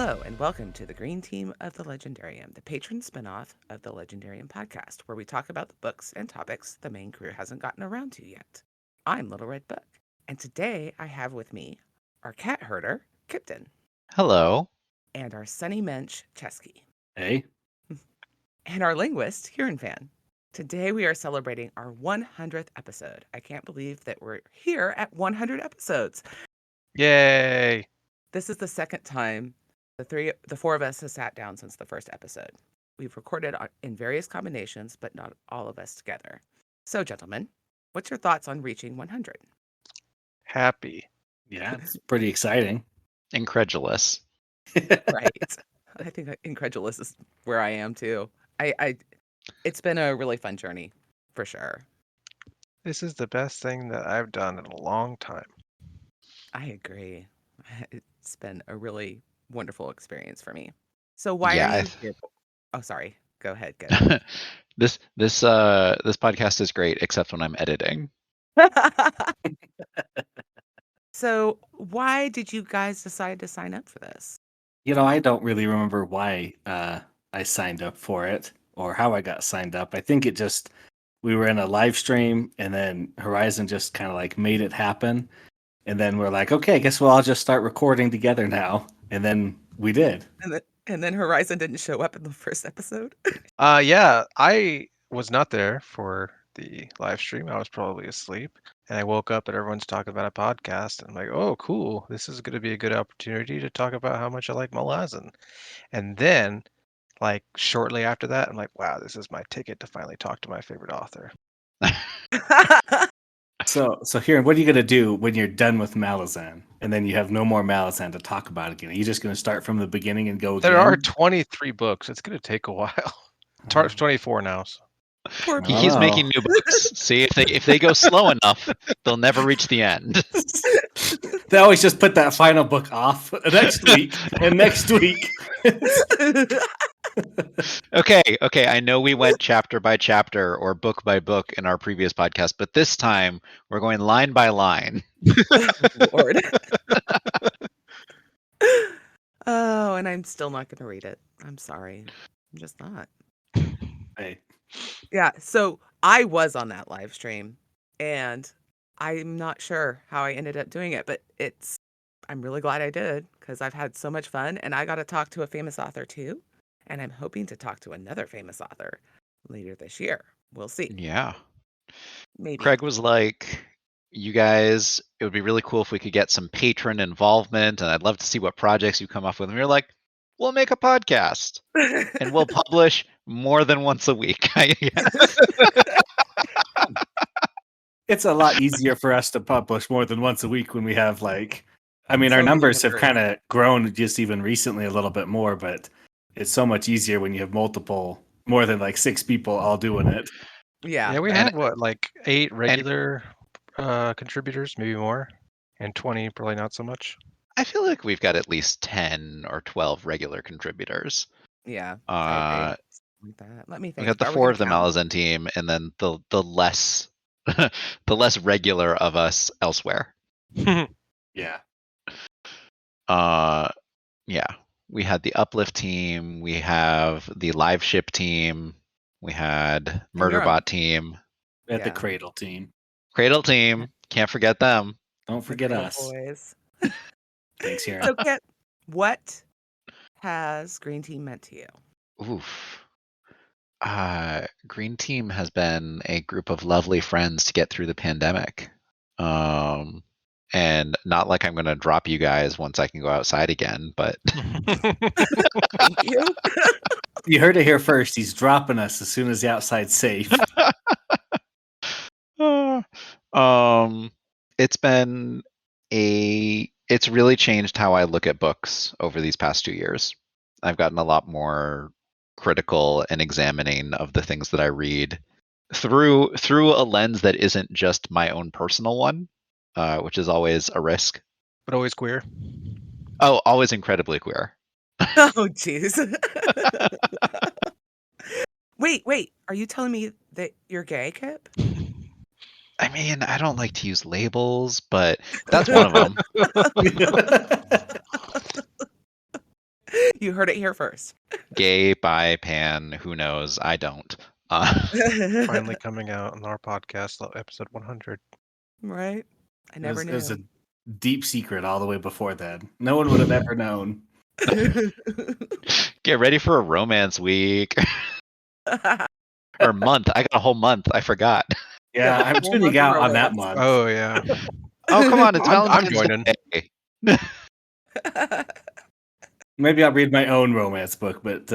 Hello, and welcome to the Green Team of the Legendarium, the patron spinoff of the Legendarium podcast, where we talk about the books and topics the main crew hasn't gotten around to yet. I'm Little Red Book, and today I have with me our cat herder, Kyptan, Hello. and our sunny mensch, Chesky, Hey. and our linguist, Hurinfan. Today we are celebrating our 100th episode. I can't believe that we're here at 100 episodes. Yay. This is the second time the four of us have sat down since the first episode. We've recorded in various combinations, but not all of us together. So, gentlemen, what's your thoughts on reaching 100? Happy. Yeah, it's pretty exciting. Incredulous. Right. I think incredulous is where I am too. It's been a really fun journey, for sure. This is the best thing that I've done in a long time. I agree. It's been a really wonderful experience for me. So why Yeah, are you here? Oh, sorry. Go ahead. Go. This podcast is great, except when I'm editing. So why did you guys decide to sign up for this? I don't really remember why I signed up for it or how I got signed up. I think we were in a live stream and then Horizon just kind of like made it happen. And then we're like, okay, I guess we'll all just start recording together now. And then we did. And then Horizon didn't show up in the first episode. Yeah, I was not there for the live stream. I was probably asleep. And I woke up and everyone's talking about a podcast. And I'm like, oh, cool. This is going to be a good opportunity to talk about how much I like Malazan. And then, like, shortly after that, I'm like, wow, this is my ticket to finally talk to my favorite author. So here, what are you going to do when you're done with Malazan? And then you have no more Malazan to talk about again? Are you just going to start from the beginning and go again? There are 23 books. It's going to take a while. 24 now. So. Poor He keeps making new books. See, if they go slow enough, they'll never reach the end. They always just put that final book off next week and next week. Okay. I know we went chapter by chapter or book by book in our previous podcast, but this time we're going line by line. Lord. Oh, and I'm still not going to read it. I'm sorry. I'm just not. Hey. Yeah, so I was on that live stream, and I'm not sure how I ended up doing it, but I'm really glad I did because I've had so much fun, and I got to talk to a famous author too, and I'm hoping to talk to another famous author later this year. We'll see. Yeah. Maybe. Craig was like, you guys, it would be really cool if we could get some patron involvement, and I'd love to see what projects you come up with. And we were like, we'll make a podcast, and we'll publish more than once a week. It's a lot easier for us to publish more than once a week when we have our numbers have kind of grown just even recently a little bit more, but it's so much easier when you have more than like 6 people all doing it. Yeah. Yeah, we had 8 regular contributors, maybe more, and 20 probably not so much. I feel like we've got at least 10 or 12 regular contributors. Yeah. Like that. Let me think. We got the 4 of the Malazan team, and then the less the less regular of us elsewhere. Yeah. Yeah. We had the Uplift team. We have the Live Ship team. We had Murderbot team. We had the Cradle team. Cradle team. Can't forget them. Don't forget us. Boys. Thanks, Karen. So, Kit, what has Green Team meant to you? Oof. Green Team has been a group of lovely friends to get through the pandemic. And not like I'm going to drop you guys once I can go outside again, but Thank you. You heard it here first. He's dropping us as soon as the outside's safe. It's really changed how I look at books over these past 2 years. I've gotten a lot more critical and examining of the things that I read through a lens that isn't just my own personal one, which is always a risk. But always queer. Oh, always incredibly queer. Oh, jeez. Wait. Are you telling me that you're gay, Kip? I mean, I don't like to use labels, but that's one of them. You heard it here first. Gay, bi, pan, who knows? I don't. Finally coming out on our podcast, episode 100. Right? I never It was knew. a deep secret all the way before then. No one would have ever known. Get ready for a romance week or month. I got a whole month. I forgot. Yeah, Yeah, I'm one tuning month of out on that romance. month. Oh yeah. Oh, come on. It's I'm Valentine's joining. Day. Maybe I'll read my own romance book, but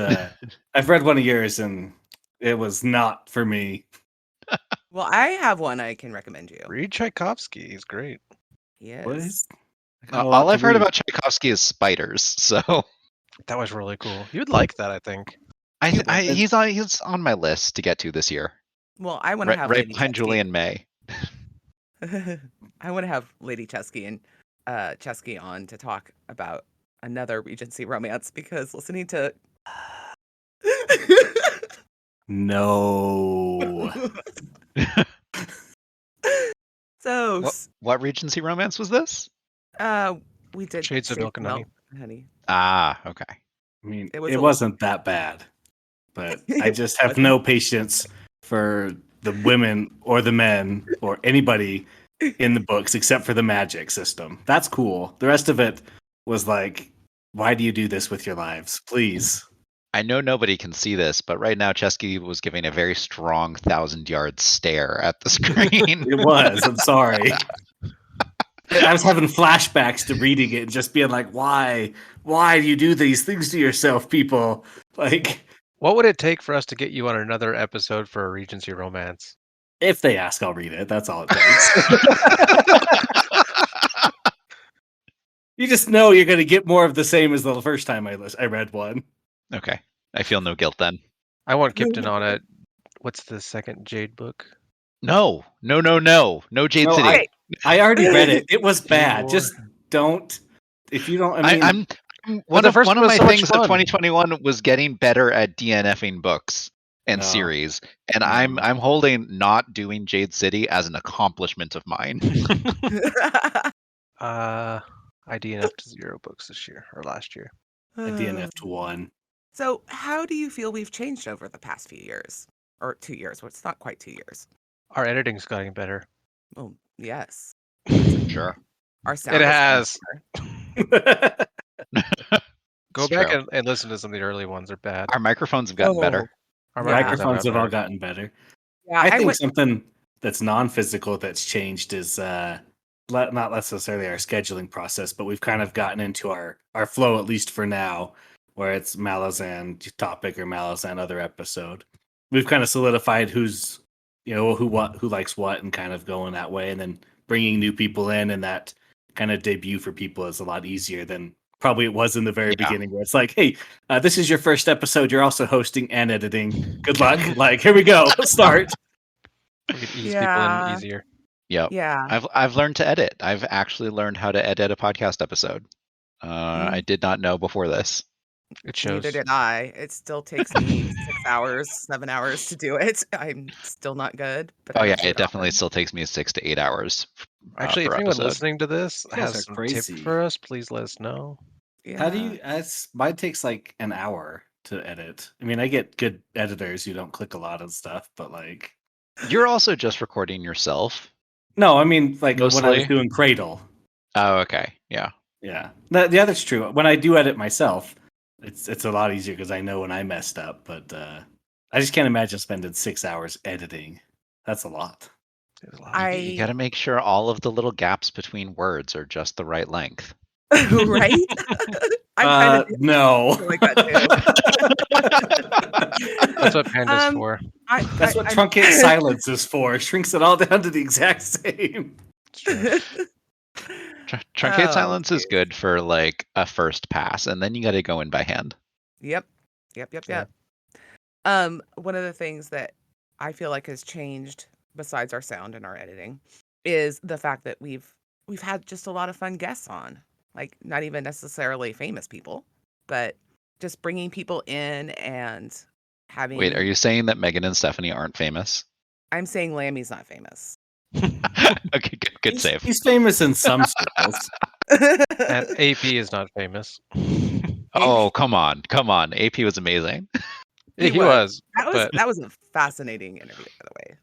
I've read one of yours and it was not for me. Well, I have one I can recommend you. Read Tchaikovsky. He's great. Yes. What is? I got a lot All to I've heard read. about Tchaikovsky is spiders. So That was really cool. You'd like that, I think. he's on my list to get to this year. Well, I want to have Right Lady behind Chesky. Julian May. I want to have Lady Chesky and Chesky on to talk about another Regency romance because listening to No. so What Regency romance was this? we did Shades of Milk and Honey. Honey. Ah, okay. I mean, It was it a- wasn't that bad, but I just have Wasn't? no patience for the women or the men or anybody in the books except for the magic system. That's cool. The rest of it was like, why do you do this with your lives? Please. I know nobody can see this, but right now Chesky was giving a very strong 1,000-yard stare at the screen. It was. I'm sorry. I was having flashbacks to reading it and just being like, why? Why do you do these things to yourself, people? Like, What would it take for us to get you on another episode for a Regency romance? if they ask, I'll read it. That's all it takes. You just know you're going to get more of the same as the first time I read one. Okay. I feel no guilt then. I want Kyptan on it. What's the second Jade book? No Jade No, City. I already read it. It was Jade bad. War. Just don't. If you don't, I mean, I'm But the first one of one was my so much things of fun. 2021 was getting better at DNFing books and No. series, and No. I'm holding not doing Jade City as an accomplishment of mine. I DNF'd 0 books this year or last year. I DNF'd one. So, how do you feel we've changed over the past few years? Or 2 years? Well, it's not quite 2 years. Our editing's getting better. Well, yes. Sure. Our sound It is has. better. Go It's back true. and listen to some of the early ones. They're bad. Our microphones have gotten better. Our Yeah. Microphones have all better. gotten better. Yeah, I think went- something that's non-physical that's changed is not necessarily our scheduling process, but we've kind of gotten into our flow, at least for now, where it's Malazan topic or Malazan other episode. We've kind of solidified who's, who likes what, and kind of going that way, and then bringing new people in, and that kind of debut for people is a lot easier than probably it was in the very Yeah. beginning, where it's like, hey, this is your first episode. You're also hosting and editing. Good luck. Like, here we go. Let's start. We could ease people Yeah. in easier. Yep. Yeah. I've learned to edit. I've actually learned how to edit a podcast episode. I did not know before this. It shows. Neither did I. It still takes me 6 hours, 7 hours to do it. I'm still not good. But Oh I yeah, do it definitely often. still takes me 6 to 8 hours. Actually, if per anyone episode. listening to this You guys has are some crazy. tip for us, please let us know. Yeah. How do you? Mine takes like an hour to edit. I mean, I get good editors who don't click a lot of stuff, but like, You're also just recording yourself. no, I mean, like when I was Mostly. doing Cradle. Oh, okay. Yeah. Yeah, yeah, that's true. When I do edit myself, it's a lot easier because I know when I messed up. But I just can't imagine spending 6 hours editing. That's a lot. There's a lot. You got to make sure all of the little gaps between words are just the right length. Right? I kind of no. feel like that too. That's what Panda's for. That's what truncate silence is for. It shrinks it all down to the exact same. It's true. Truncate Oh, silence is geez. good for like a first pass, and then you got to go in by hand. Yep. Yeah. One of the things that I feel like has changed besides our sound and our editing is the fact that we've had just a lot of fun guests on. Like not even necessarily famous people, but just bringing people in and having Wait, are you saying that Megan and Stephanie aren't famous? I'm saying Lammy's not famous. Okay, good save. He's famous in some circles. And AP is not famous. Oh, come on. AP was amazing. Yeah, he was. was. But That was a fascinating interview, by the way.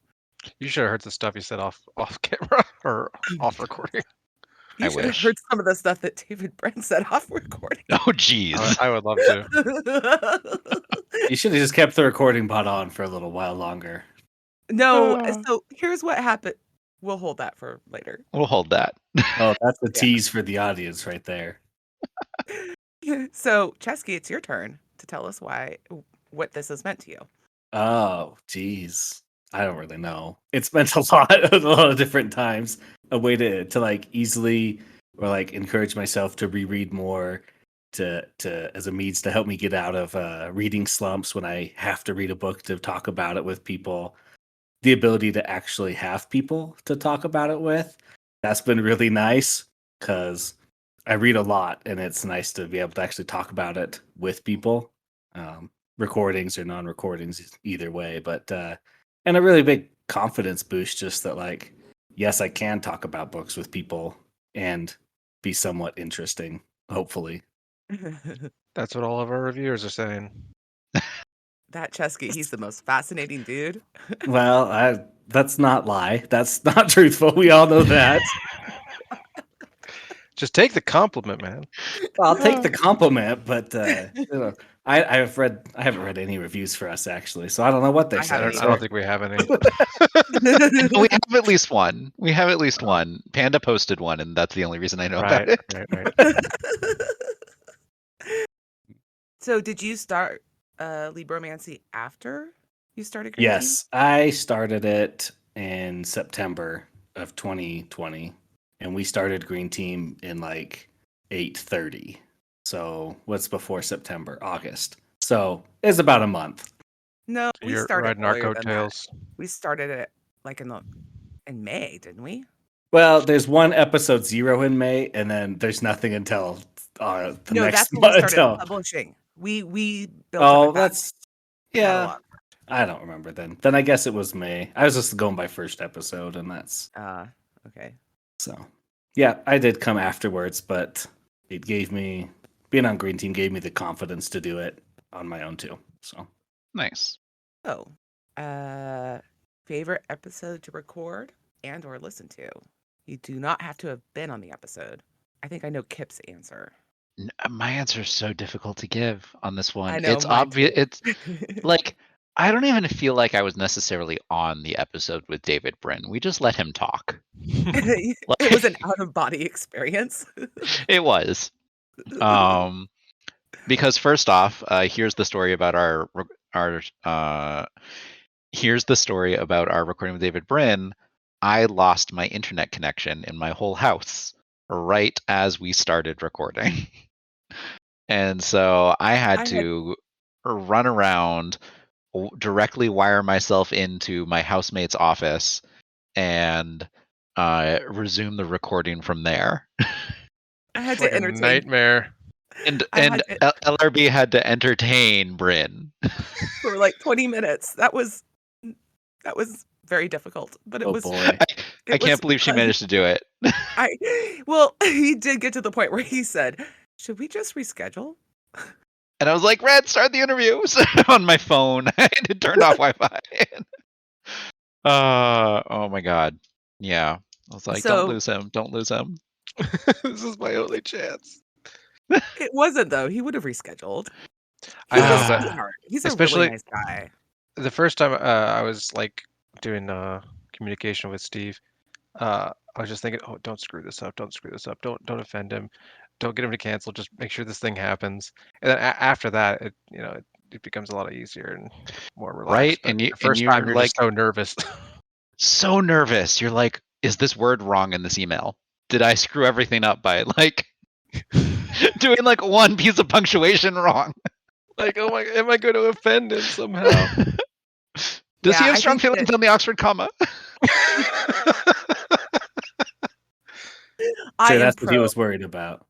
you should have heard the stuff you said off camera or off recording. You I should have wish. heard some of the stuff that David Brent said off recording. Oh, jeez. I would love to. You should have just kept the recording bot on for a little while longer. No, so here's what happened. We'll hold that for later. We'll hold that. Oh, that's a Yeah. tease for the audience right there. So, Chesky, it's your turn to tell us what this has meant to you. Oh, geez. I don't really know. It's meant a lot, a lot of different times. A way to like easily or like encourage myself to reread more, to as a means to help me get out of reading slumps when I have to read a book to talk about it with people. The ability to actually have people to talk about it with. That's been really nice because I read a lot and it's nice to be able to actually talk about it with people. Recordings or non-recordings, either way. But and a really big confidence boost, just that like, yes, I can talk about books with people and be somewhat interesting, hopefully. That's what all of our reviewers are saying. That Chesky, he's the most fascinating dude. Well, that's not lie. That's not truthful. We all know that. Just take the compliment, man. I'll take the compliment, but you know, I haven't read any reviews for us actually, so I don't know what they I say. haven't I don't think we have any. We have at least one. Panda posted one, and that's the only reason I know about Right, it. right. So, did you start Libromancy after you started Green Yes, I started it in September of 2020, and we started Green Team in like 8:30. So what's before September? August. So it's about a month. Team? No, we You're started riding our earlier than that. coattails. We started it like in May, didn't we? Well, there's one episode 0 in May, and then there's nothing until the No, next that's when we month. started publishing. We built up Oh, a back that's yeah. catalog. I don't remember then. Then I guess it was May. I was just going by first episode, and that's Okay. so. Yeah, I did come afterwards, but it gave me being on Green Team gave me the confidence to do it on my own too. So Nice. Oh, favorite episode to record and or listen to? You do not have to have been on the episode. I think I know Kip's answer. My answer is so difficult to give on this one. I know, It's mine obvious. too. It's like I don't even feel like I was necessarily on the episode with David Brin. We just let him talk. It was an out of body experience. It was. Because first off, here's the story about our recording with David Brin. I lost my internet connection in my whole house right as we started recording. And so I had to run around, directly wire myself into my housemate's office and resume the recording from there. I had Like to a entertain. nightmare. And I had LRB had to entertain Bryn. for like 20 minutes. That was very difficult, but it was. boy. I can't believe she managed to do it. Well, he did get to the point where he said, "Should we just reschedule?" And I was like, Red, start the interview on my phone. I had turned off Wi-Fi. Oh my god. Yeah. I was like, don't lose him. Don't lose him. This is my only chance. It wasn't though. He would have rescheduled. I He's know, a but sweetheart. He's a especially- really nice guy. the first time I was like doing communication with Steve, I was just thinking, oh, don't screw this up. Don't screw this up. Don't offend him. Don't get him to cancel. Just make sure this thing happens. And then after that, it becomes a lot easier and more relaxed. Right? But And the first you're time you're like just so nervous. so nervous. You're like, is this word wrong in this email? Did I screw everything up by like doing like one piece of punctuation wrong? Like, oh my, am I going to offend him somehow? Does he Yeah, have I strong think feelings on the Oxford comma? I am that's what he pro. was worried about.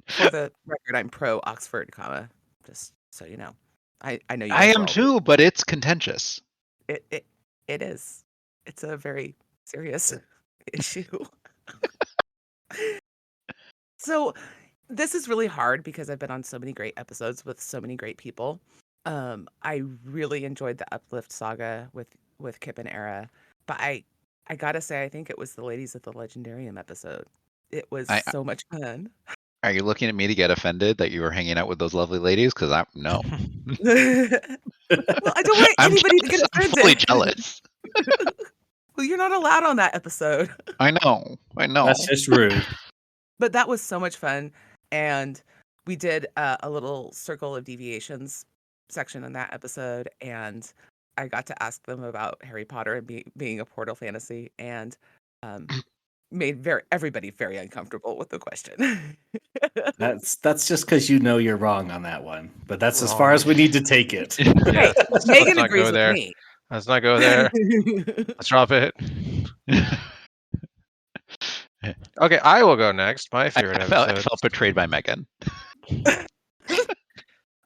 For the record, I'm pro Oxford comma. Just so you know, I know you. I guys am are all- too, but it's contentious. It is. It's a very serious issue. So, This is really hard because I've been on so many great episodes with so many great people. I really enjoyed the Uplift saga with Kip and Era, but I gotta say I think it was the Ladies of the Legendarium episode. It was I, so much fun. are you looking at me to get offended that you were hanging out with those lovely ladies? Because I'm no. Well, I don't want I'm anybody to get jealous. I'm fully offended. jealous. Well, you're not allowed on that episode. I know. I know. That's just rude. But that was so much fun, and we did a little circle of deviations section in that episode, and I got to ask them about Harry Potter and being a Portal fantasy, and um, made everybody very uncomfortable with the question. That's just because you know you're wrong on that one. But that's as far Wrong. as we need to take it. Hey, Let's Megan not agrees go with there. me. Let's not go there. Let's drop it. Okay, I will go next. My favorite I episode. felt betrayed by Megan.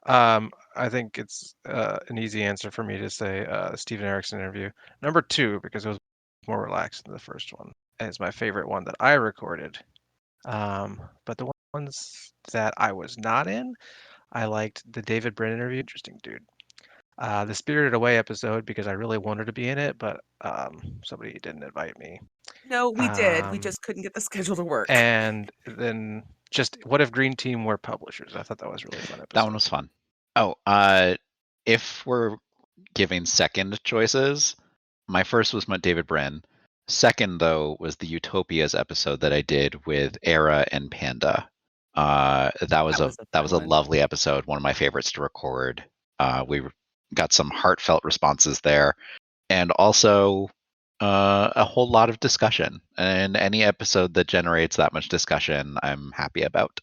I think it's an easy answer for me to say Steven Erickson interview. Number 2, because it was more relaxed than the first one. And it's my favorite one that I recorded. But the ones that I was not in, I liked the David Brin interview. Interesting dude. The Spirited Away episode, because I really wanted to be in it, but somebody didn't invite me. No, we did. We Um, just couldn't get the schedule to work. and then just what if Green Team were publishers? I thought that was a really fun episode. That one was fun. Oh, if we're giving second choices, my first was David Brin. Second, though, was the Utopias episode that I did with Era and Panda. That was a fun one. lovely episode. One of my favorites to record. We got some heartfelt responses there, and also a whole lot of discussion. And any episode that generates that much discussion, I'm happy about.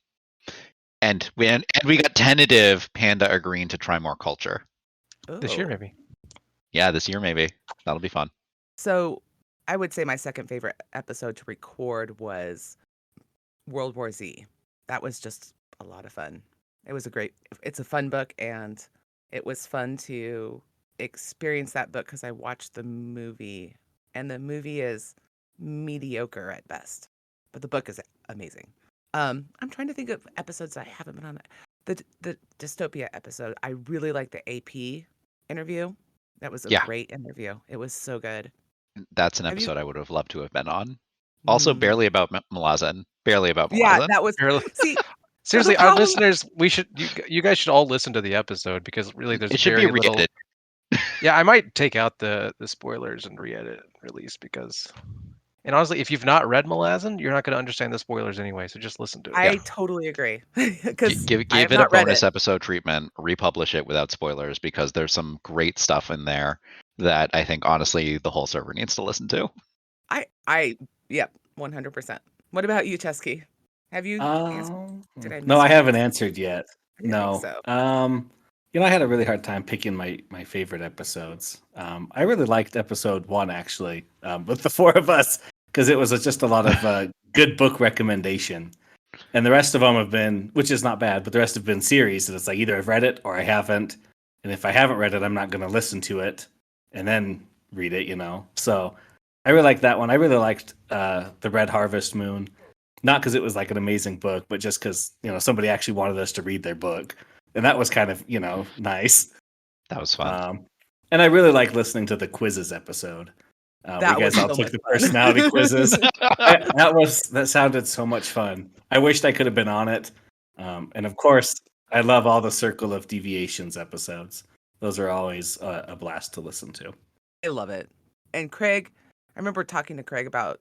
And we got tentative Panda agreeing to try more culture. This year, Oh. maybe. Yeah, this year maybe. That'll be fun. So I would say my second favorite episode to record was World War Z. That was just a lot of fun. It's a fun book, and it was fun to experience that book because I watched the movie, and the movie is mediocre at best, but the book is amazing. I'm trying to think of episodes I haven't been on. The dystopia episode, I really liked the AP interview. That was a Yeah. great interview. It was so good. That's an Have you- episode I would have loved to have been on. Also, Mm. barely about Malazan. Barely about Malazan. Yeah, that was. Barely. See, Seriously, our problem- listeners, you guys should all listen to the episode because really there's It should very be little. re-edited. Yeah, I might take out the spoilers and re-edit and release because, and honestly, if you've not read Malazan, you're not going to understand the spoilers anyway. So just listen to it. I totally agree because Give I have it a not read bonus it. episode treatment, republish it without spoilers because there's some great stuff in there that I think honestly the whole server needs to listen to. Yep, 100%. What about you, Chesky? Have you answered? Did I No, miss I it? haven't answered yet. I didn't No. think so. I had a really hard time picking my favorite episodes. I really liked episode 1 actually, with the 4 of us because it was just a lot of good book recommendation. And the rest of them have been, which is not bad, but the rest have been series. And it's like either I've read it or I haven't. And if I haven't read it, I'm not going to listen to it and then read it, So I really liked that one. I really liked The Red Harvest Moon. Not because it was like an amazing book, but just because, somebody actually wanted us to read their book. And that was kind of, nice. That was fun. And I really like listening to the quizzes episode. That you guys was all so took much the fun. personality quizzes. That sounded so much fun. I wished I could have been on it. And of course, I love all the Circle of Deviations episodes. Those are always a blast to listen to. I love it. And Craig, I remember talking to Craig about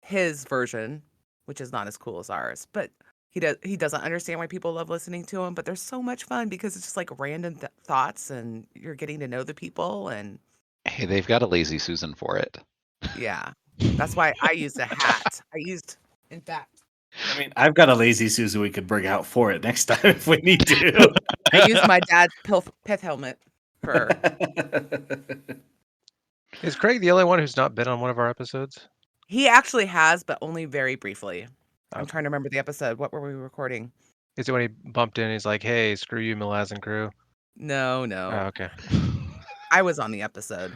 his version, which is not as cool as ours, but he doesn't understand why people love listening to him, but they're so much fun because it's just like random thoughts and you're getting to know the people. And Hey, they've got a lazy Susan for it. yeah, that's why I used a hat. In fact, I mean, I've got a lazy Susan we could bring out for it next time if we need to. I used my dad's pith helmet for. Is Craig the only one who's not been on one of our episodes? He actually has, but only very briefly. I'm Okay. trying to remember the episode. What were we recording? Is it when he bumped in? He's like, "Hey, screw you, Malazan crew." No. Oh, okay. I was on the episode,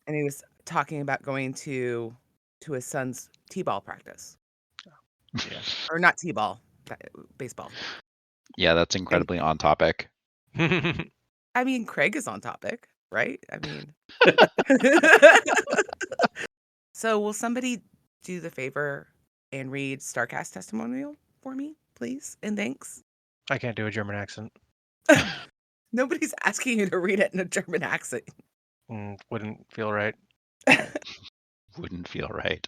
and he was talking about going to his son's t-ball practice. Yeah. Or not t-ball, baseball. Yeah, that's incredibly on topic. I mean, Craig is on topic, right? I mean, so will somebody do the favor and read Starcast testimonial for me, please? And thanks. I can't do a German accent. Nobody's asking you to read it in a German accent. Wouldn't feel right. Wouldn't feel right.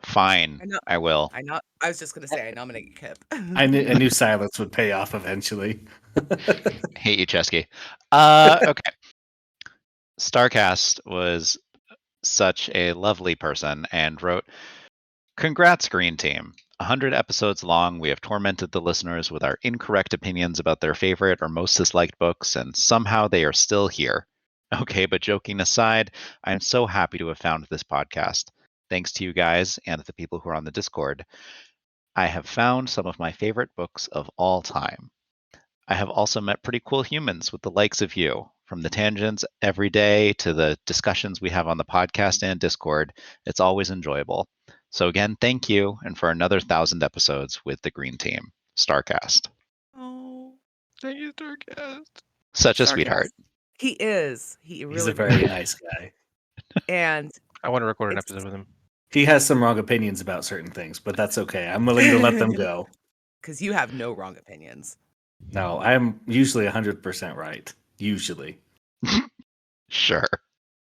Fine, I know. I will. I know. I was just gonna say I nominate Kip. I knew silence would pay off eventually. Hate you, Chesky. Okay. Starcast was such a lovely person and wrote, "Congrats, Green Team. 100 episodes long, we have tormented the listeners with our incorrect opinions about their favorite or most disliked books, and somehow they are still here. Okay, but joking aside, I am so happy to have found this podcast. Thanks to you guys and the people who are on the Discord, I have found some of my favorite books of all time. I have also met pretty cool humans with the likes of you. From the tangents every day to the discussions we have on the podcast and Discord, it's always enjoyable. So again, thank you, and for another 1,000 episodes with the Green Team, Starcast." Oh, Thank you, Starcast. Such a Starcast. sweetheart. He is. He really. He's a very nice guy. And I want to record an episode with him. He has some wrong opinions about certain things, but that's okay. I'm willing to let them go. Because you have no wrong opinions. No, I'm usually 100% right. Usually. Sure.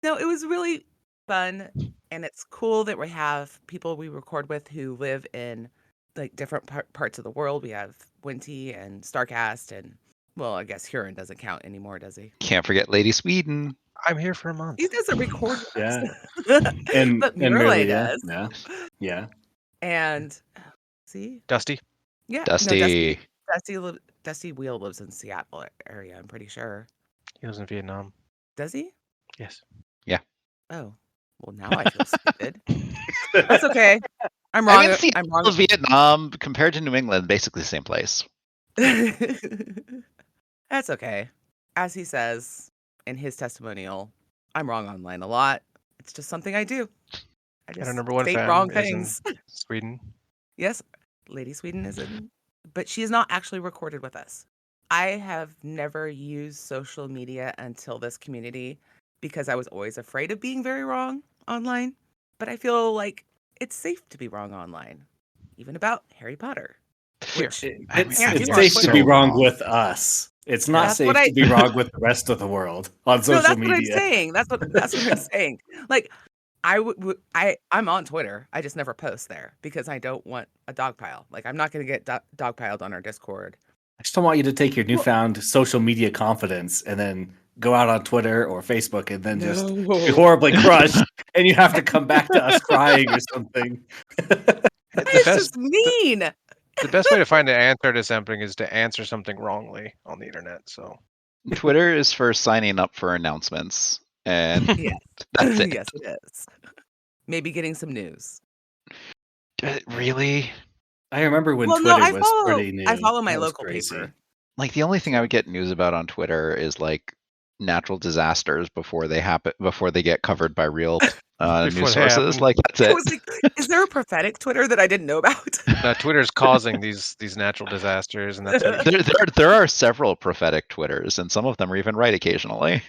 No, it was really fun, and it's cool that we have people we record with who live in like different parts of the world. We have Winty and Starcast, and well, I guess Huron doesn't count anymore, does he? Can't forget Lady Sweden. I'm here for a month. He doesn't record with Yeah. us. And But and Mirle really, does. Yeah. Yeah. And see? Dusty. Yeah. Dusty. No, Dusty Wheel lives in Seattle area, I'm pretty sure. He lives in Vietnam. Does he? Yes. Oh. Well, now I feel stupid. That's okay. I'm wrong. I mean, I'm wrong. Seattle, Vietnam, compared to New England, basically the same place. That's okay. As he says in his testimonial, I'm wrong online a lot. It's just something I do. I And just our number one state fan wrong is in things. Sweden. Yes, Lady Sweden is in, but she is not actually recorded with us. I have never used social media until this community because I was always afraid of being very wrong online. But I feel like it's safe to be wrong online, even about Harry Potter. Which It's can't do on safe to Twitter. be wrong wrong. with us. It's not That's safe what to be wrong with the rest of the world on No, social that's what I'm media. saying. That's what I'm saying. Like, I'm on Twitter. I just never post there because I don't want a dog pile. Like, I'm not going to get dog piled on our Discord. I just don't want you to take your newfound social media confidence and then go out on Twitter or Facebook and then just be horribly crushed, and you have to come back to us crying or something. It's just mean. The best way to find an answer to something is to answer something wrongly on the internet. So Twitter is for signing up for announcements, and Yes. that's it. Yes, it is. Maybe getting some news. Really? I remember when Well, Twitter no, was pretty new. I follow my That was local crazy. paper. Like, the only thing I would get news about on Twitter is like natural disasters before they happen, before they get covered by real Before news they sources. happen. Like, that's I it. was like, is there a prophetic Twitter that I didn't know about? Twitter's causing these natural disasters, and that's what There are several prophetic Twitters, and some of them are even right occasionally.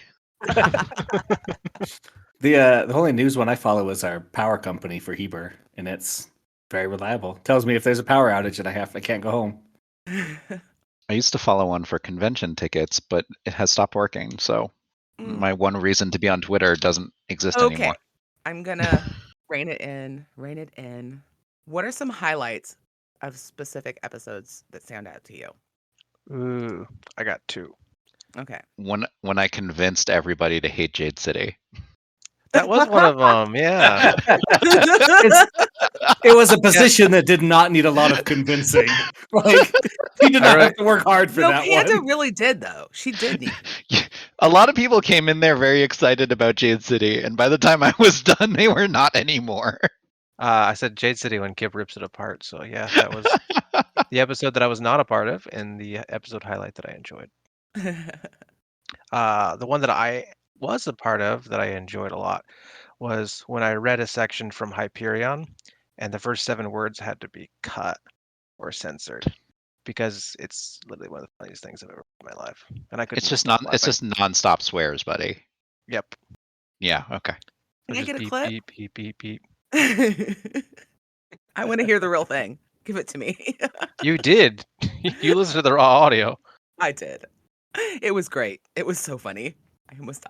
The only news one I follow is our power company for Heber, and it's very reliable. Tells me if there's a power outage and I can't go home. I used to follow one for convention tickets, but it has stopped working. So my one reason to be on Twitter doesn't exist Okay. anymore. I'm gonna rein it in. What are some highlights of specific episodes that stand out to you? Ooh, I got two. Okay. When I convinced everybody to hate Jade City. That was one of them. Yeah. It was a position that did not need a lot of convincing. Like, you did not have to work hard for No, that Panda one. really did though. She did need. A lot of people came in there very excited about Jade City, and by the time I was done, they were not anymore. I said Jade City when Kip rips it apart. So yeah, that was the episode that I was not a part of, and the episode highlight that I enjoyed. The one that I was a part of that I enjoyed a lot was when I read a section from Hyperion, and the first 7 words had to be cut. or censored, because it's literally one of the funniest things I've ever heard in my life, and I couldn't It's just stop laughing. it's just nonstop swears, buddy. Yep. Yeah. Okay. Can I Just get a beep, clip? beep, beep, beep, beep. I want to hear the real thing. Give it to me. You did. You listened to the raw audio. I did. It was great. It was so funny. I almost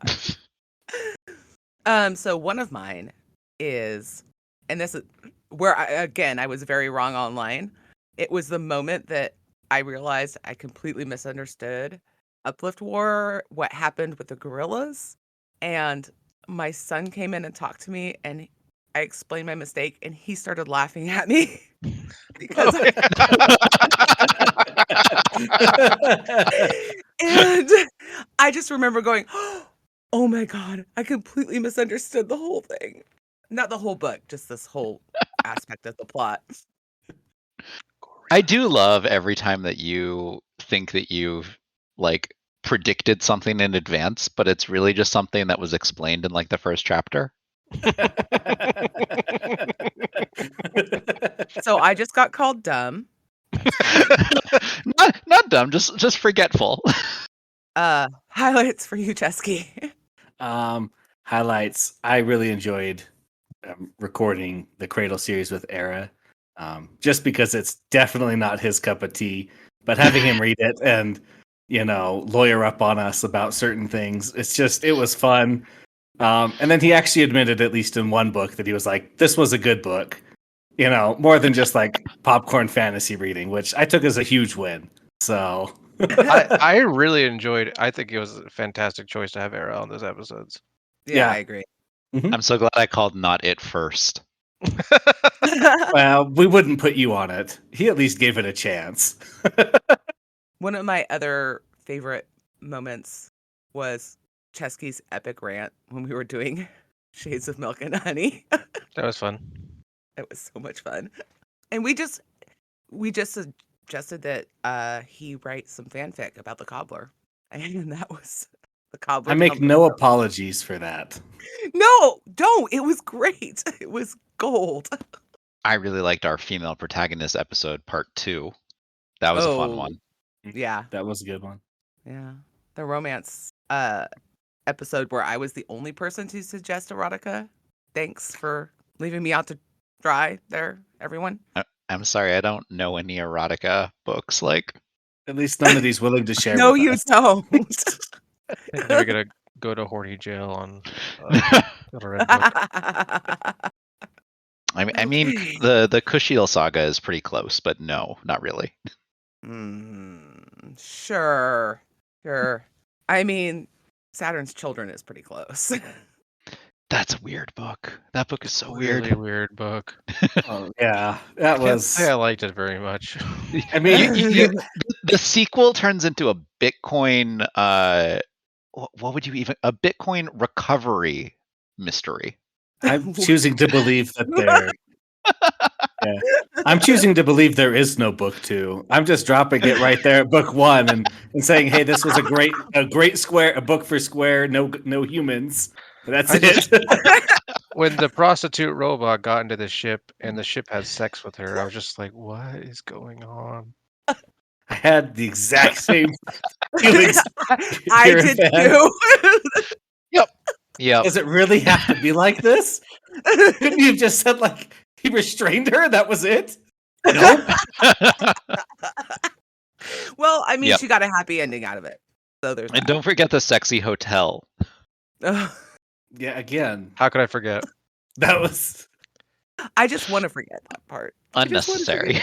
died. So one of mine is, and this is where I was very wrong online. It was the moment that I realized I completely misunderstood Uplift War, what happened with the gorillas, and my son came in and talked to me, and I explained my mistake, and he started laughing at me because and I just remember going, "Oh my god, I completely misunderstood the whole thing." Not the whole book, just this whole aspect of the plot. I do love every time that you think that you've like predicted something in advance, but it's really just something that was explained in like the first chapter. So I just got called dumb. That's fine. not dumb, just forgetful. Highlights for you, Chesky. Highlights. I really enjoyed recording the Cradle series with Era, just because it's definitely not his cup of tea. But having him read it and lawyer up on us about certain things, it was fun. And then he actually admitted, at least in one book, that he was like, "This was a good book." More than just like popcorn fantasy reading, which I took as a huge win. So I really enjoyed. I think it was a fantastic choice to have Era on those episodes. Yeah, I agree. I'm so glad I called not it first. Well, we wouldn't put you on it. He at least gave it a chance. One of my other favorite moments was Chesky's epic rant when we were doing Shades of Milk and Honey. That was fun. It was so much fun. And we just suggested that he write some fanfic about the cobbler. And that was the cobbler. I make no apologies for that. No, don't. It was great. It was gold. I really liked our female protagonist episode, part 2. That was a fun one. Yeah. That was a good one. Yeah. The romance episode where I was the only person to suggest erotica. Thanks for leaving me out to dry there, everyone. I'm sorry, I don't know any erotica books. Like, at least none of these willing to share. No, with you us. don't. Now we gotta go to Horty jail on a red book. I mean, the Kushiel saga is pretty close, but no, not really. Sure. I mean, Saturn's Children is pretty close. That's a weird book. That book is so Really weird book. Oh, yeah, that Can't was. say I liked it very much. I mean, the sequel turns into a Bitcoin. What would you even a Bitcoin recovery mystery? I'm choosing to believe that there. Yeah. I'm choosing to believe there is no book 2. I'm just dropping it right there at book 1 and saying, "Hey, this was a great a book for Square. No humans. That's it." When the prostitute robot got into the ship and the ship had sex with her, I was just like, "What is going on?" I had the exact same feelings. I did too. Yep. Does it really have to be like this? Couldn't you have just said like he restrained her? That was it. Nope. Well, I mean, Yep. she got a happy ending out of it. So there's And don't forget the sexy hotel. Yeah, again. How could I forget? That was. I just want to forget that part. Unnecessary.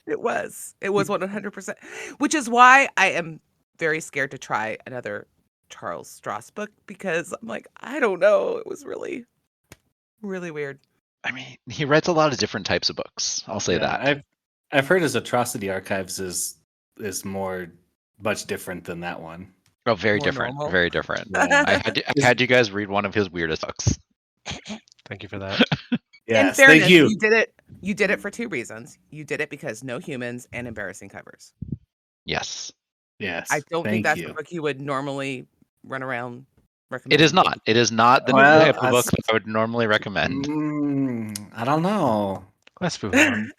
It was 100%. Which is why I am very scared to try another Charles Stross book, because I'm like, I don't know. It was really, really weird. I mean, he writes a lot of different types of books. I'll say that. I've heard his Atrocity Archives is much different than that one. Oh, very More different. normal. Very different. Yeah. I had you guys read one of his weirdest books. Thank you for that. Yes, In fairness, thank you. You did it for 2 reasons. You did it because no humans and embarrassing covers. Yes. Yes. I don't think that's you. the book you would normally run around recommending. It is not. It is not the type of book that I would normally recommend. I don't know. Let's move on.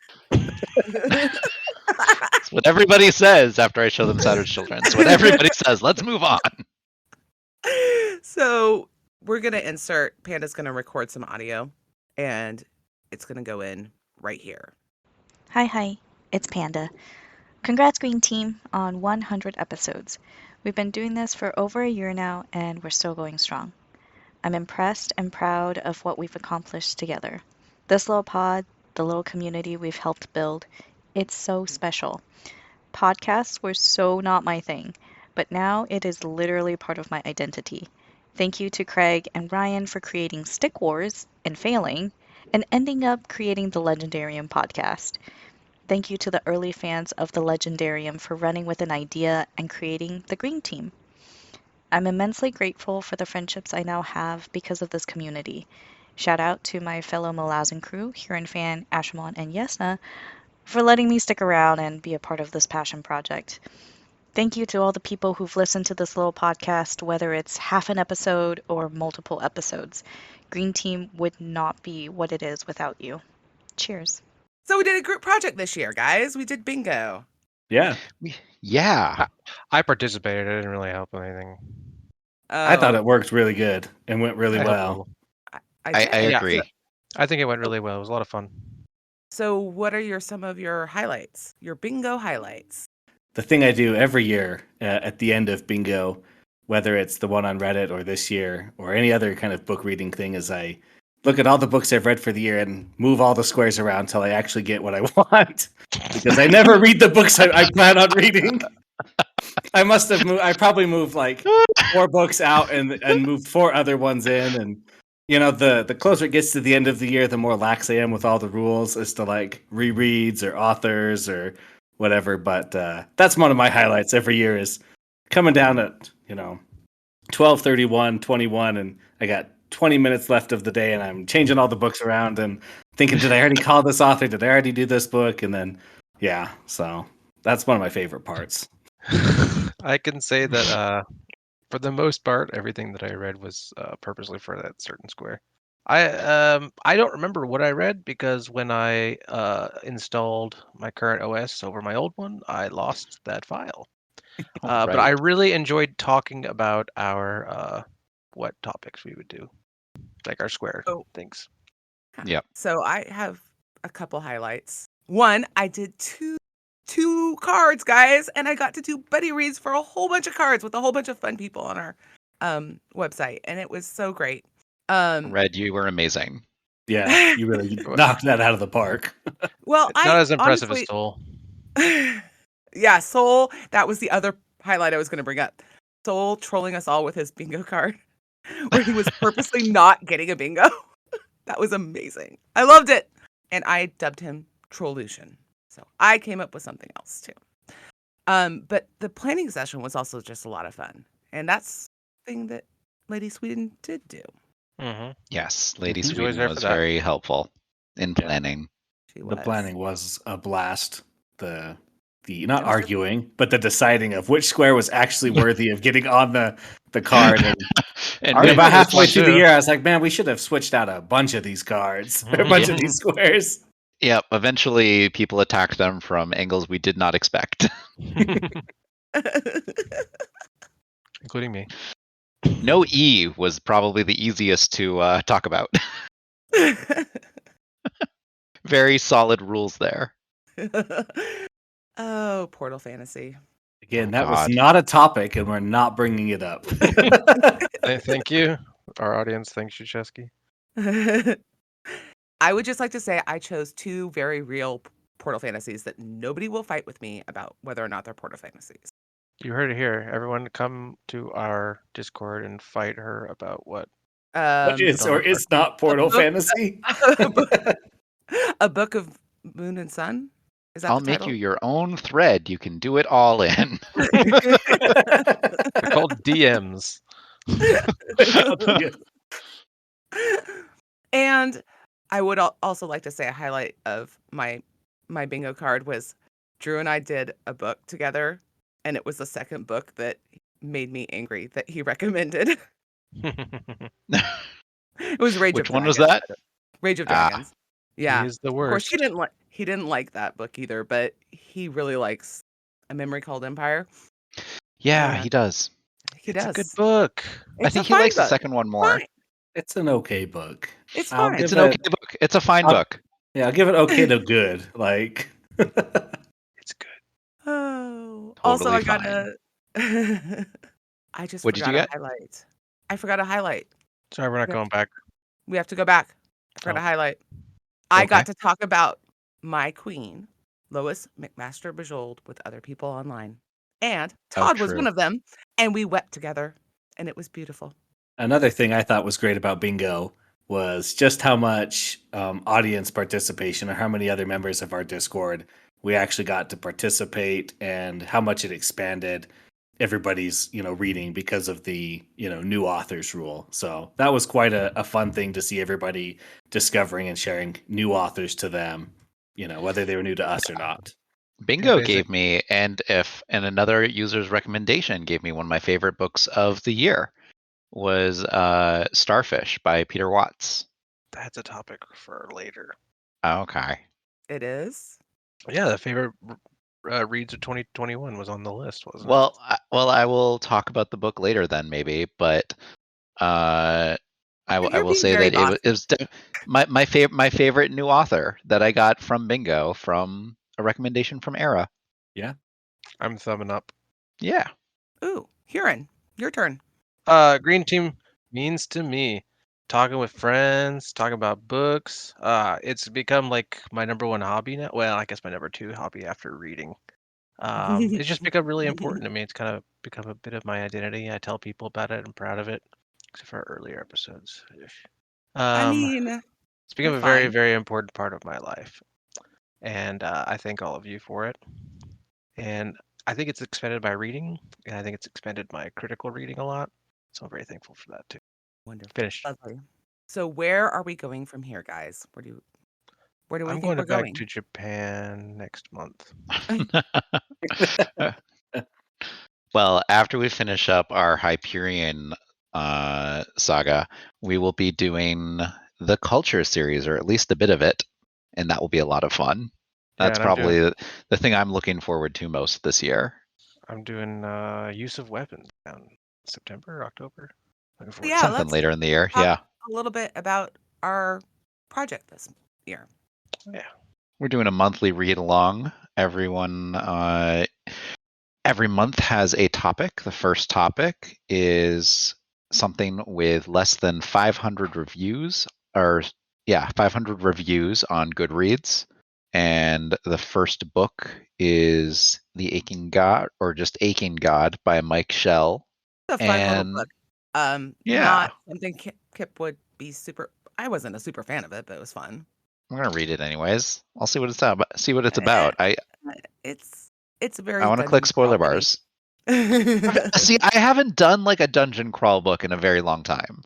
That's what everybody says after I show them Savage Children. It's what everybody says. Let's move on. So we're gonna insert. Panda's gonna record some audio, and it's gonna go in right here. Hi, it's Panda. Congrats, Green Team, on 100 episodes. We've been doing this for over a year now, and we're still going strong. I'm impressed and proud of what we've accomplished together. This little pod, the little community we've helped build, it's so special. Podcasts were so not my thing, but now it is literally part of my identity. Thank you to Craig and Ryan for creating Stick Wars and failing, and ending up creating the Legendarium podcast. Thank you to the early fans of the Legendarium for running with an idea and creating the Green Team. I'm immensely grateful for the friendships I now have because of this community. Shout out to my fellow Malazan crew, Hurinfan, Ashmon, and Yesna, for letting me stick around and be a part of this passion project. Thank you to all the people who've listened to this little podcast, whether it's half an episode or multiple episodes. Green Team would not be what it is without you. Cheers. So we did a group project this year, guys. We did bingo. Yeah. Yeah. I participated. I didn't really help with anything. I thought Oh, it worked really good and went really I helped a well. little. I did. agree. I think it went really well. It was a lot of fun. So what are some of your highlights? Your bingo highlights? The thing I do every year at the end of bingo, whether it's the one on Reddit or this year or any other kind of book reading thing, is I look at all the books I've read for the year and move all the squares around until I actually get what I want. Because I never read the books I plan on reading. I must have moved. I probably moved like 4 books out and moved 4 other ones in. And you know, the closer it gets to the end of the year, the more lax I am with all the rules as to like rereads or authors or whatever. But that's one of my highlights every year is coming down at 12:31, 21, and I got 20 minutes left of the day, and I'm changing all the books around and thinking, did I already call this author? Did I already do this book? And then, yeah, so that's one of my favorite parts. I can say that for the most part, everything that I read was purposely for that certain square. I don't remember what I read because when I installed my current OS over my old one, I lost that file. But I really enjoyed talking about our what topics we would do, like our square things. Yep. So I have a couple highlights. One, I did two cards, guys, and I got to do buddy reads for a whole bunch of cards with a whole bunch of fun people on our website, and it was so great. Red, you were amazing. Yeah, you really knocked that out of the park. Well, It's not as impressive honestly, as Soul. Yeah, Soul. That was the other highlight I was going to bring up. Soul trolling us all with his bingo card, where he was purposely not getting a bingo. That was amazing. I loved it, and I dubbed him Trollution. So I came up with something else too. But the planning session was also just a lot of fun, and that's something that Lady Sweden did do. Mm-hmm. Yes, Lady Mhm. She was Sweden there for was that. very helpful in planning. She was. The planning was a blast. The not It was arguing, but the deciding of which square was actually worthy of getting on the card. And And I about remember halfway this through one the too. year, I was like, man, we should have switched out a bunch of these cards, a bunch of these squares. yep, eventually people attacked them from angles we did not expect. Including me. No E was probably the easiest to talk about. Very solid rules there. Oh, Portal Fantasy. Again, Oh, that was God. not a topic, and we're not bringing it up. Thank you. Our audience thanks you, Chesky. I would just like to say I chose 2 very real Portal Fantasies that nobody will fight with me about whether or not they're Portal Fantasies. You heard it here. Everyone come to our Discord and fight her about what. What is or is not Portal book- Fantasy? A Book of Moon and Sun? Is that I'll the make title? you your own thread. You can do it all in. They're called DMs. And I would also like to say a highlight of my bingo card was Drew and I did a book together, and it was the second book that made me angry that he recommended. It was Rage Which of one was Dragons. that? Rage of Ah. Dragons. Yeah. He is the Of course, worst. he didn't like. he didn't like that book either, but he really likes A Memory Called Empire. Yeah, And he does. he It's a good does. book. I It's a think he fine likes the book. second one more. Fine. It's an okay book. It's I'll fine. It's give an it. okay book. It's a fine I'll- book. Yeah, I'll give it okay to good. Like, It's good. Oh, also Totally I got fine. a. I just What did you forgot a get? highlight. I forgot a highlight. Sorry, we're not We have going to, back. we have to go back. I forgot Oh. a highlight. I Okay. got to talk about my queen, Lois McMaster Bejoled, with other people online. And Oh, Todd was one true. of them. And we wept together. And it was beautiful. another thing I thought was great about Bingo was just how much audience participation or how many other members of our Discord we actually got to participate and how much it expanded everybody's reading because of the new authors rule. So that was quite a fun thing to see everybody discovering and sharing new authors to them, whether they were new to us or not. Bingo gave me, and another user's recommendation gave me one of my favorite books of the year was Starfish by Peter Watts. That's a topic for later. Okay. It is. Yeah, the favorite reads of 2021 was on the list, wasn't Well, I will talk about the book later then, maybe. But I You're will being say very that bossy. it was my favorite new author that I got from Bingo from a recommendation from Era. Yeah. it? I'm thumbing up. Yeah. Ooh, Huron, your turn. Green Team means to me talking with friends, talking about books. It's become like my number one hobby now. Well, I guess my number two hobby after reading. It's just become really important to me. It's kind of become a bit of my identity. I tell people about it. I'm proud of it, except for earlier episodes. I Um, mean, it's become they're a very, fine. very important part of my life, and I thank all of you for it. And I think it's expanded by reading, and I think it's expanded my critical reading a lot. So I'm very thankful for that too. Wonderful. Finished. Lovely. So where are we going from here, guys? Where do we I'm think going we're back going? to Japan next month. Well, after we finish up our Hyperion saga, we will be doing the Culture series, or at least a bit of it, and that will be a lot of fun. Yeah, That's and probably the thing I'm looking forward to most this year. I'm doing use of weapons down September, October. Looking forward to Yeah, that. Something let's later in the year. talk Yeah. a little bit about our project this year. Yeah. We're doing a monthly read along. Everyone every month has a topic. The first topic is something with less than 500 reviews, 500 reviews on Goodreads. And the first book is The Aching God, or just Aching God by Mike Shell. It's a fun little And book. yeah, Not something Kip would be super. I wasn't a super fan of it, but it was fun. I'm gonna read it anyways. I'll see what it's about. See what it's about. It's very I want to click dungeon spoiler crawly. bars. See, I haven't done like a dungeon crawl book in a very long time.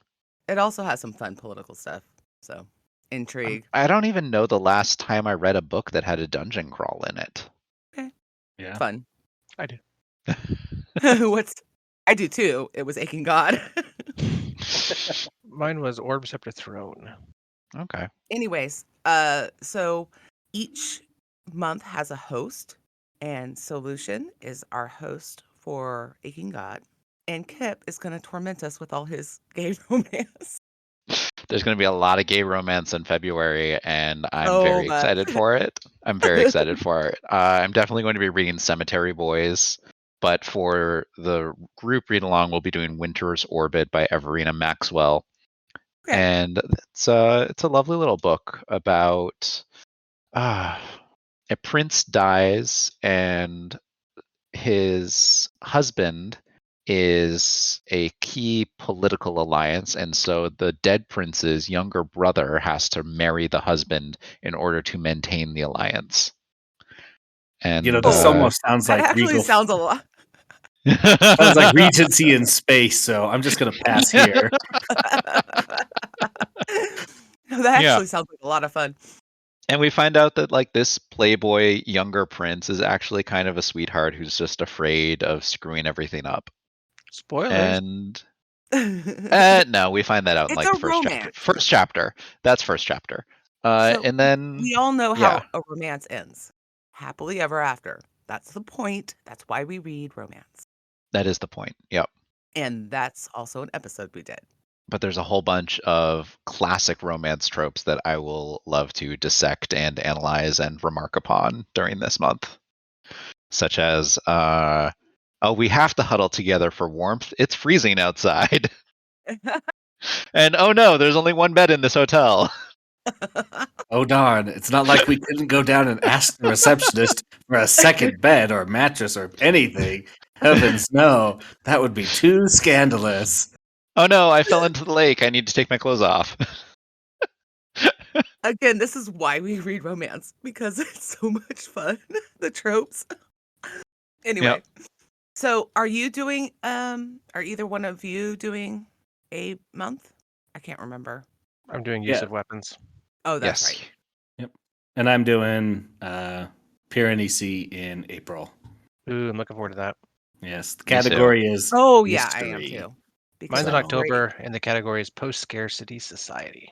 It also has some fun political stuff. So intrigue. I don't even know the last time I read a book that had a dungeon crawl in it. Yeah. Fun. I do. I do too. It was Aching God. Mine was Orb Scepter Throne. Okay. Anyways, so each month has a host, and Solution is our host for Aching God, and Kip is going to torment us with all his gay romance. There's going to be a lot of gay romance in February, and I'm So very much. excited for it. I'm very excited for it. I'm definitely going to be reading Cemetery Boys, but for the group read along, we'll be doing Winter's Orbit by Everina Maxwell. Okay. And it's a lovely little book about a prince dies and his husband is a key political alliance, and so the dead prince's younger brother has to marry the husband in order to maintain the alliance. And This almost sounds That like actually Regal. sounds a lot. Sounds like Regency in space. So I'm just gonna pass here. That actually sounds like a lot of fun. And we find out that like this playboy younger prince is actually kind of a sweetheart who's just afraid of screwing everything up. Spoilers. And no, we find that out in It's like a the first chapter. romance. First chapter. That's first chapter. So And then, we all know yeah, how a romance ends. Happily ever after. That's the point. That's why we read romance. that is the point. Yep. And that's also an episode we did. But there's a whole bunch of classic romance tropes that I will love to dissect and analyze and remark upon during this month. Such as, oh, we have to huddle together for warmth. It's freezing outside. And oh no, there's only one bed in this hotel. Oh darn! It's not like we couldn't go down and ask the receptionist for a second bed or mattress or anything. Heavens no, that would be too scandalous. Oh no, I fell into the lake. I need to take my clothes off. Again, this is why we read romance, because it's so much fun. The tropes. Anyway. Yep. So are you doing are either one of you doing a month? I can't remember. I'm doing use Yeah. of weapons. Oh, that's Yes. right. And I'm doing Pyrenees in April. Ooh, I'm looking forward to that. Yes, the Me too. category is Oh yeah, I am mystery. too. Because Mine's in So- I'm great. October, and the category is post-scarcity society.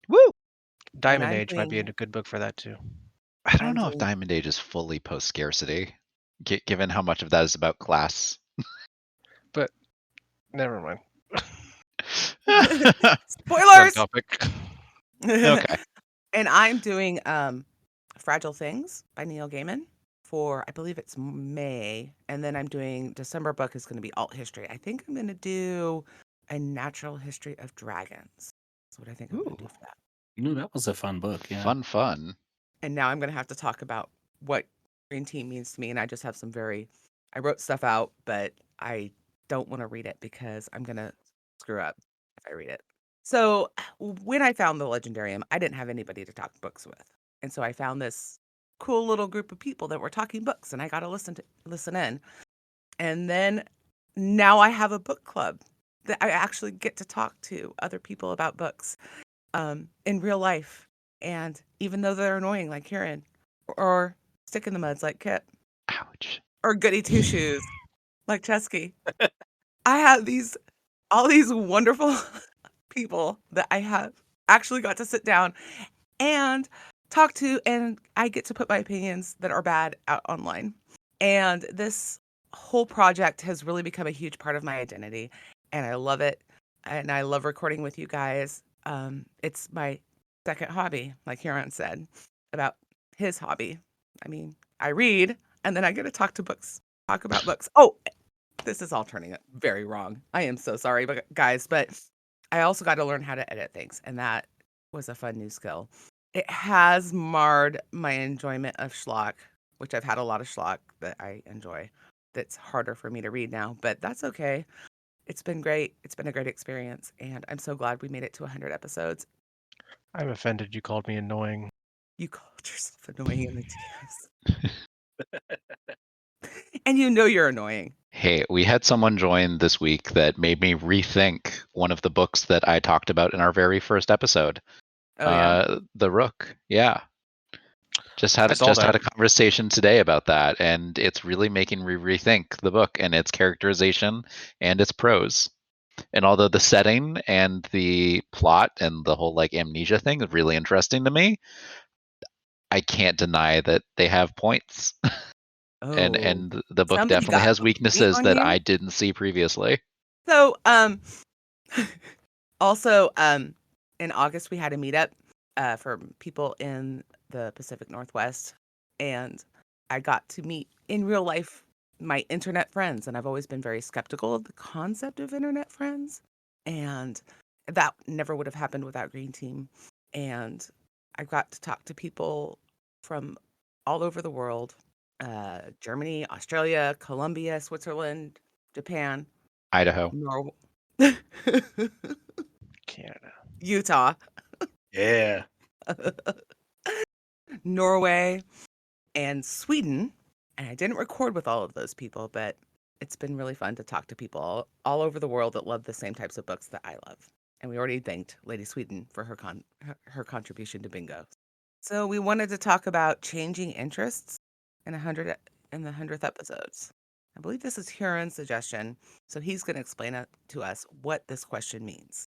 Woo! Diamond I'm Age might be a doing- good book for that too. I don't I'm know if doing- Diamond Age is fully post scarcity, given how much of that is about class. Never mind. Spoilers. Topic. Okay. And I'm doing Fragile Things by Neil Gaiman for, I believe it's May, and then I'm doing December book is going to be alt history. I think I'm going to do a natural history of dragons. That's what I think I'm going to do Ooh. for that. Ooh, that was a fun book. Yeah. Fun. And now I'm going to have to talk about what Green Team means to me. And I just have some I wrote stuff out, but I don't want to read it because I'm going to screw up if I read it. So when I found the Legendarium, I didn't have anybody to talk books with. And so I found this cool little group of people that were talking books, and I got to listen in. And then now I have a book club that I actually get to talk to other people about books in real life. And even though they're annoying like Kieran, or stick in the muds like Kit, Ouch. or goody two shoes like Chesky, I have all these wonderful people that I have actually got to sit down and talk to, and I get to put my opinions that are bad out online. And this whole project has really become a huge part of my identity, and I love it. And I love recording with you guys. It's my second hobby, like Huron said, about his hobby. I mean, I read, and then I get to talk about books. Oh, this is all turning out very wrong. I am so sorry, guys, but I also got to learn how to edit things, and that was a fun new skill. It has marred my enjoyment of schlock, which I've had a lot of schlock that I enjoy. That's harder for me to read now, but that's okay. It's been great. It's been a great experience, and I'm so glad we made it to 100 episodes. I'm offended you called me annoying. You called yourself annoying in the DMs. And you know you're annoying. Hey, we had someone join this week that made me rethink one of the books that I talked about in our very first episode. Oh, yeah. The Rook. Yeah. Just I had saw that. a conversation today about that, and it's really making me rethink the book and its characterization and its prose. And although the setting and the plot and the whole like amnesia thing is really interesting to me, I can't deny that they have points. Oh, And the book somebody definitely got has a point weaknesses on that you? I didn't see previously. So, also, in August, we had a meetup for people in the Pacific Northwest, and I got to meet in real life my internet friends, and I've always been very skeptical of the concept of internet friends, and that never would have happened without Green Team. And I got to talk to people from all over the world, Germany, Australia, Colombia, Switzerland, Japan, Idaho. Canada. Utah, Yeah. Norway, and Sweden. And I didn't record with all of those people, but it's been really fun to talk to people all over the world that love the same types of books that I love. And we already thanked Lady Sweden for her contribution to bingo. So we wanted to talk about changing interests in the 100th episodes. I believe this is Huron's suggestion, so he's going to explain it to us what this question means.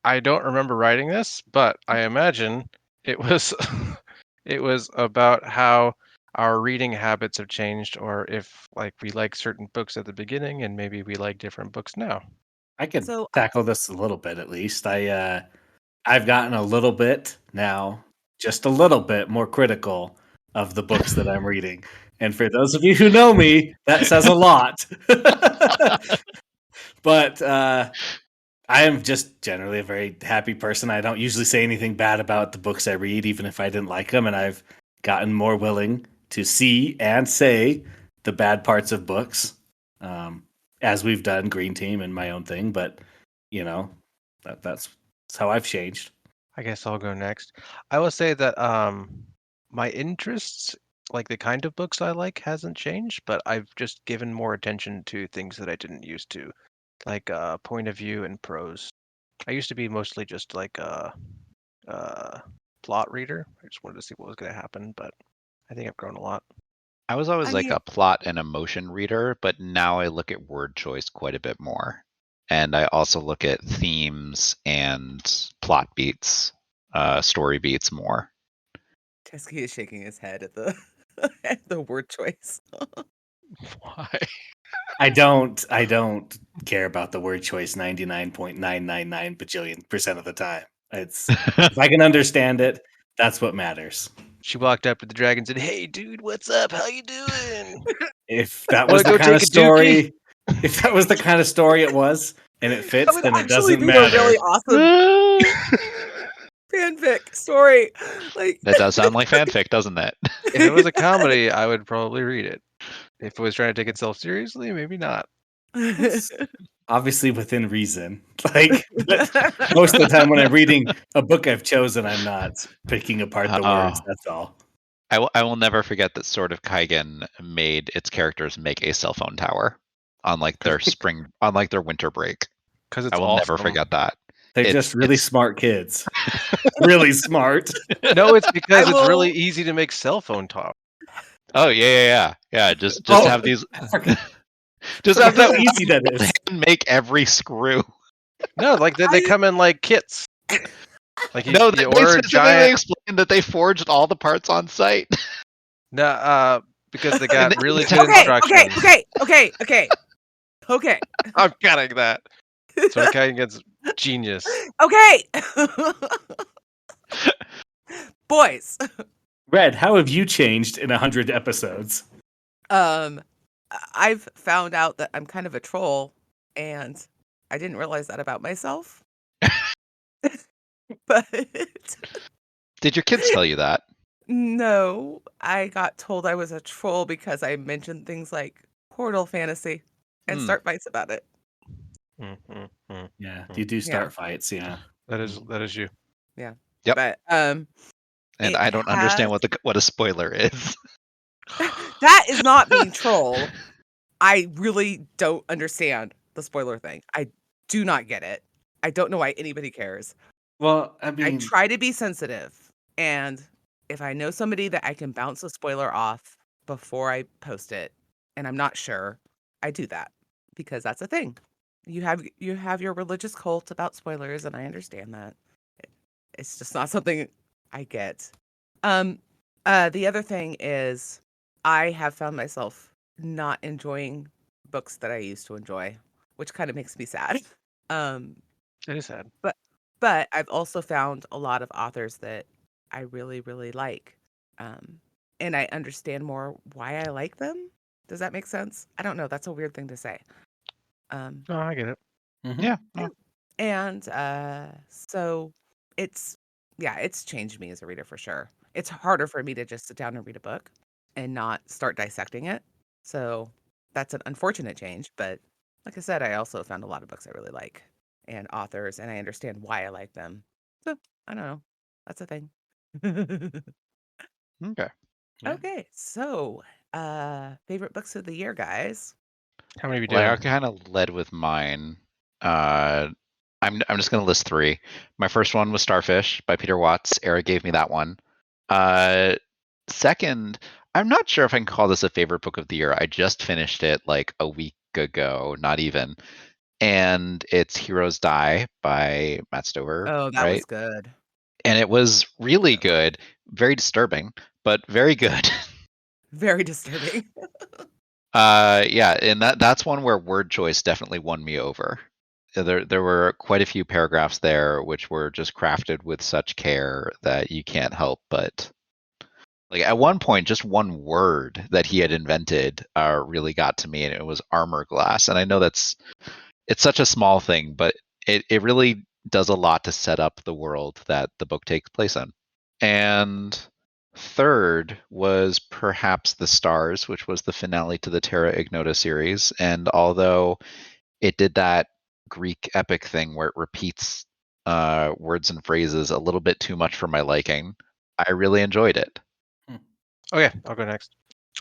I don't remember writing this, but I imagine it was it was about how our reading habits have changed, or if like we like certain books at the beginning and maybe we like different books now. I could So tackle this a little bit at least. I've gotten a little bit now, just a little bit more critical of the books that I'm reading. And for those of you who know me, that says a lot. But I am just generally a very happy person. I don't usually say anything bad about the books I read, even if I didn't like them. And I've gotten more willing to see and say the bad parts of books, as we've done Green Team and my own thing. But you know, that's how I've changed. I guess I'll go next. I will say that my interests, like the kind of books I like, hasn't changed, but I've just given more attention to things that I didn't used to, like point of view and prose. I used to be mostly just like a plot reader. I just wanted to see what was going to happen, but I think I've grown a lot. I was always I like mean, a plot and emotion reader, but now I look at word choice quite a bit more. And I also look at themes and plot beats, story beats more. Chesky is shaking his head at the at the word choice. Why? I don't care about the word choice 99.999 bajillion% of the time. It's if I can understand it, that's what matters. She walked up to the dragon and said, "Hey, dude, what's up? How you doing? If that Want was to the go kind take of a dookie?" story, if that was the kind of story it was and it That fits, would then it actually doesn't be a really matter. awesome fanfic story. Like That does sound like fanfic, doesn't it? If it was a comedy, I would probably read it. If it was trying to take itself seriously, maybe not. It's obviously within reason. Like, but most of the time when I'm reading a book I've chosen, I'm not picking apart the words. That's all. I will never forget that Sword of Kaigen made its characters make a cell phone tower on like their winter break. Because I it's will never awesome. forget that. They're just really smart kids. Really smart. No, it's because I it's really will- easy to make cell phone talk. Oh yeah. Just Oh, have these. Forget Just have how these easy that is. make every screw. No, like they I- come in like kits. Like you, No, you they order a specifically giant. explained that they forged all the parts on site. No, because they got And really they good okay, instructions. okay. I'm cutting that. So Kaigen gets genius. Okay. Boys. Red, how have you changed in 100 episodes? I've found out that I'm kind of a troll, and I didn't realize that about myself. But Did your kids tell you that? no, I got told I was a troll because I mentioned things like Portal Fantasy and Hmm. start fights about it. Yeah, you do start fights, yeah. That is you. Yeah. Yep. But And it I don't understand what a spoiler is. that is not being troll. I really don't understand the spoiler thing. I do not get it. I don't know why anybody cares. Well, I I mean, try to be sensitive, and if I know somebody that I can bounce a spoiler off before I post it, and I'm not sure, I do that because that's a thing. You have your religious cult about spoilers, and I understand that. It's just not something I get. The other thing is I have found myself not enjoying books that I used to enjoy, which kind of makes me sad. Um, It is sad. but I've also found a lot of authors that I really, really like. And I understand more why I like them. Does that make sense? I don't know. That's a weird thing to say. No, I get it. Yeah. And so it's it's changed me as a reader for sure. It's harder for me to just sit down and read a book and not start dissecting it. So that's an unfortunate change, but like I said, I also found a lot of books I really like and authors, and I understand why I like them. So I don't know. That's a thing. Okay. Yeah. Okay, so favorite books of the year, guys. How many have you Well, I doing? kind of led with mine. I'm just gonna list three. My first one was Starfish by Peter Watts. Eric gave me that one. Second, I'm not sure if I can call this a favorite book of the year. I just finished it like a week ago, not even. and it's Heroes Die by Matt Stover, Oh, that right? was good. And it was really good, very disturbing, but very good. Very disturbing. Yeah, and that's one where word choice definitely won me over. There were quite a few paragraphs there which were just crafted with such care that you can't help but like at one point just one word that he had invented really got to me, and it was armor glass. And I know it's such a small thing, but it really does a lot to set up the world that the book takes place in. And third was perhaps The Stars, which was the finale to the Terra Ignota series. And although it did that Greek epic thing where it repeats words and phrases a little bit too much for my liking, I really enjoyed it. Okay, I'll go next.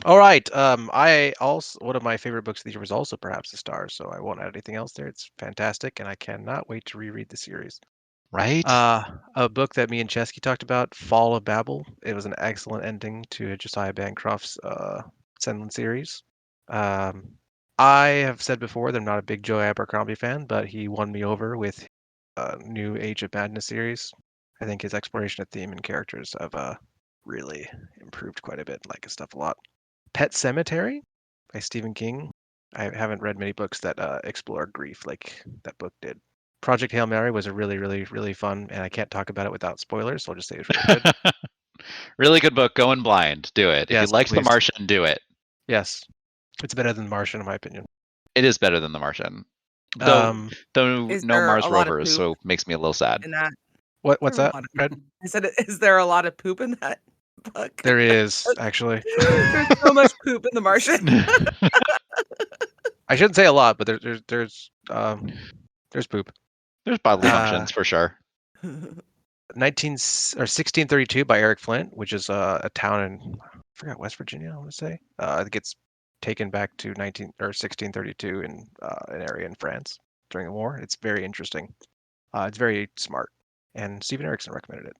All right. I also one of my favorite books of the year was also perhaps The Stars, so I won't add anything else there. It's fantastic, and I cannot wait to reread the series. Right? A book that me and Chesky talked about, Fall of Babel. It was an excellent ending to Josiah Bancroft's Senland series. I have said before that I'm not a big Joe Abercrombie fan, but he won me over with new Age of Madness series. I think his exploration of theme and characters have really improved quite a bit. Like his stuff a lot. Pet Cemetery by Stephen King. I haven't read many books that explore grief like that book did. Project Hail Mary was a really, really, really fun, and I can't talk about it without spoilers, so I'll just say it was really good. Really good book. Going blind. Do it. If you Yes, liked The please. Martian, do it. Yes, it's better than The Martian, in my opinion. It is better than The Martian. Though Is no there a Mars lot of rovers, poop so makes me a little sad. in that? what's There's a that? lot of Fred? I said, is there a lot of poop in that book? There is actually. There's so much poop in The Martian. I shouldn't say a lot, but there's poop. There's bodily Uh, functions for sure. 1632 by Eric Flint, which is a town in I forgot West Virginia. I want to say it gets taken back to 1632 in an area in France during the war. It's very interesting. It's very smart, and Stephen Erickson recommended it.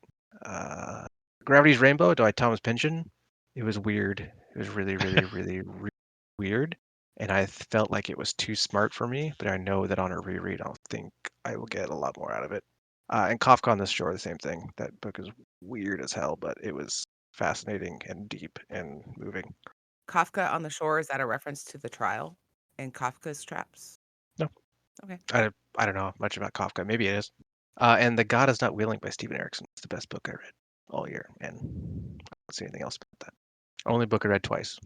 Gravity's Rainbow by Thomas Pynchon. It was weird. It was really, really, really, really weird, and I felt like it was too smart for me. But I know that on a reread, I'll think I will get a lot more out of it. And Kafka on the Shore, the same thing. That book is weird as hell, but it was fascinating and deep and moving. Kafka on the Shore, is that a reference to the trial and Kafka's traps? No. Okay. I don't know much about Kafka. Maybe it is. And The God Is Not Willing by Stephen Erickson. It's the best book I read all year, and I don't see anything else about that. Only book I read twice.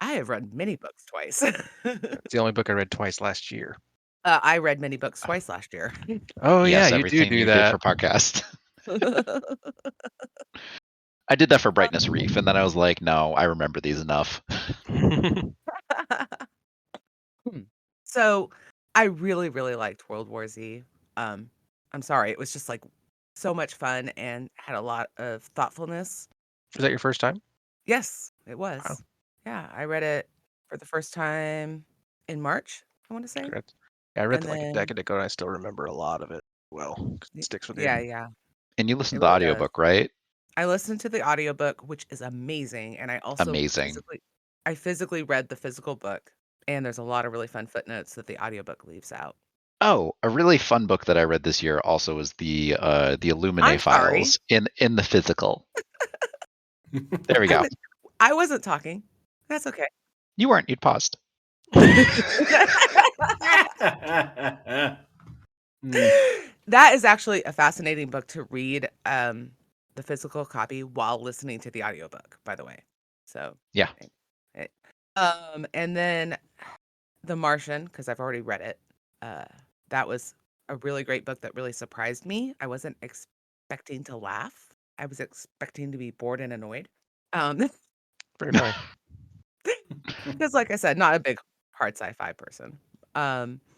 I have read many books twice. It's the only book I read twice last year. I read many books twice last year. Oh yeah, Yes, you everything do you did that. for podcast. I did that for Brightness Reef, and then I was like, no, I remember these enough. So I really, really liked World War Z. I'm sorry, it was just like so much fun and had a lot of thoughtfulness. Is that your first time? Yes, it Wow, was. Yeah, I read it for the first time in March, I want to say. congrats. Yeah, I read And that like a then, decade ago, and I still remember a lot of it well. 'Cause it sticks with you. yeah, And you it listened to the really does. audiobook, right? I listened to the audiobook, which is amazing, and I also Amazing. physically read the physical book, and there's a lot of really fun footnotes that the audiobook leaves out. Oh, a really fun book that I read this year also was the Illuminae I'm sorry. files in the physical. There we go. I wasn't talking. That's okay. You weren't. You'd paused. That is actually a fascinating book to read, the physical copy while listening to the audiobook, by the way. So Yeah. and then The Martian, because I've already read it. That was a really great book that really surprised me. I wasn't expecting to laugh. I was expecting to be bored and annoyed. Very funny. Because like I said, not a big hard sci-fi person.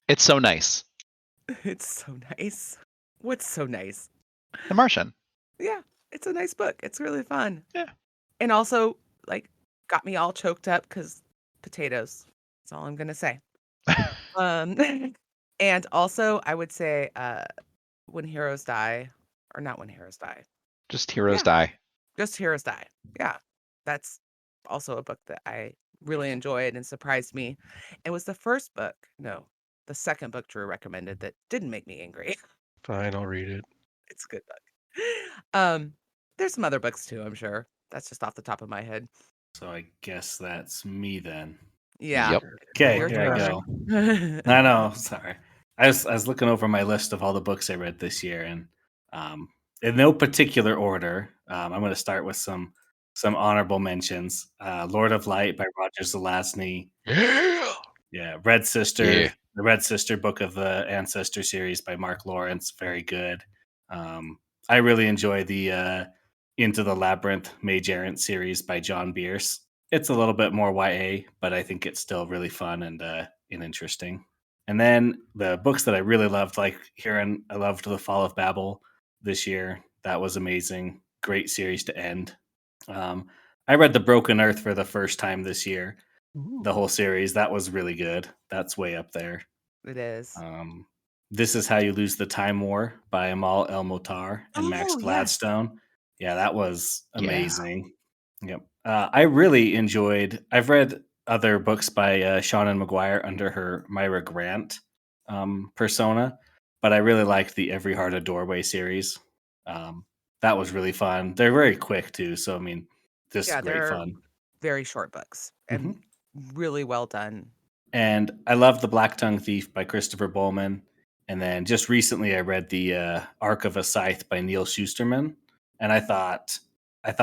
It's so nice. It's so nice. What's so nice? The Martian. Yeah, it's a nice book. It's really fun. Yeah. And also, like, got me all choked up because potatoes. That's all I'm gonna say. And also, I would say, When Heroes Die, or not When Heroes Die, Just Heroes Yeah. Die. Just Heroes Die. Yeah, that's also a book that I really enjoyed and surprised me. It was the first book. No, the second book Drew recommended that didn't make me angry. Fine, I'll read it. It's a good book. There's some other books too, I'm sure. That's just off the top of my head. So I guess that's me then. Yeah. Yep. Okay, Your here I turn. go. I know, sorry. I was looking over my list of all the books I read this year, and in no particular order, I'm going to start with some honorable mentions. Lord of Light by Roger Zelazny. Yeah. Yeah, Red Sister, Yeah. the Red Sister Book of the Ancestor series by Mark Lawrence, very good. I really enjoy the Into the Labyrinth Mage Errant series by John Bierce. It's a little bit more YA, but I think it's still really fun and interesting. And then the books that I really loved, like Hurin, I loved The Fall of Babel this year. That was amazing. Great series to end. I read The Broken Earth for the first time this year. The whole series, that was really good. That's way up there. It is. This Is How You Lose the Time War by Amal El-Motar and Max Oh, yes. Gladstone. Yeah, that was Yeah. amazing. Yep. I really enjoyed. I've read other books by Shannon McGuire under her Myra Grant persona, but I really liked the Every Heart a Doorway series. That was really fun. They're very quick too, so I mean, just Yeah, great they're fun. very short books and really well done. And I love The Black Tongue Thief by Christopher Bowman. And then just recently I read the Arc of a Scythe by Neil Schusterman. And I thought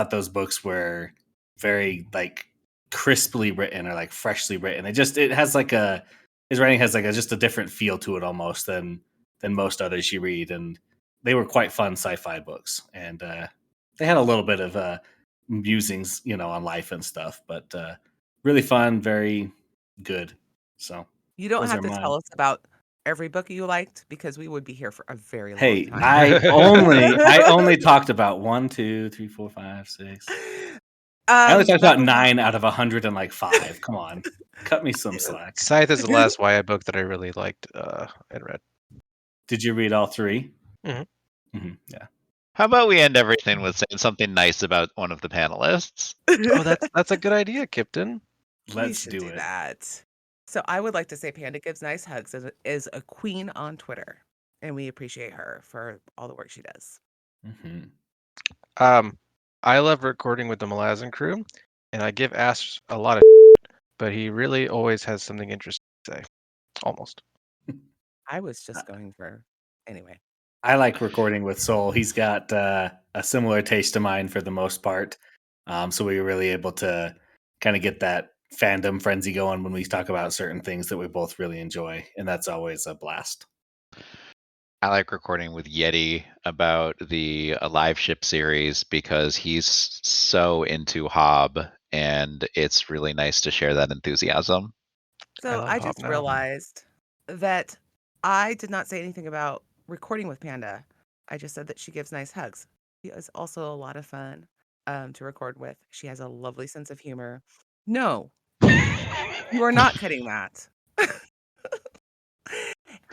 those books were very like crisply written or like freshly written. It has like his writing has like just a different feel to it almost than most others you read. And they were quite fun sci-fi books. And they had a little bit of musings, on life and stuff, but really fun, very good. So You don't those have are to mine. tell us about every book you liked because we would be here for a very long Hey, time. I only talked about 1, 2, 3, 4, 5, 6. I only talked that's about 9 out of 105. Come on, cut me some slack. Scythe is the last YA book that I really liked and read. Did you read all 3? Mhm. Yeah. How about we end everything with saying something nice about one of the panelists? Oh, that's a good idea, Kyptan. Let's should do it. that. So I would like to say Panda Gives Nice Hugs is a queen on Twitter, and we appreciate her for all the work she does. I love recording with the Malazan crew, and I give Ash a lot of but he really always has something interesting to say. Almost. I was just going for anyway. I like recording with Soul. He's got a similar taste to mine for the most part. So we were really able to kind of get that fandom frenzy going when we talk about certain things that we both really enjoy. And that's always a blast. I like recording with Yeti about the Alive Ship series because he's so into Hob, and it's really nice to share that enthusiasm. So love I Hob just now. realized that I did not say anything about recording with Panda. I just said that she gives nice hugs. She is also a lot of fun to record with. She has a lovely sense of humor. No, you are not cutting that.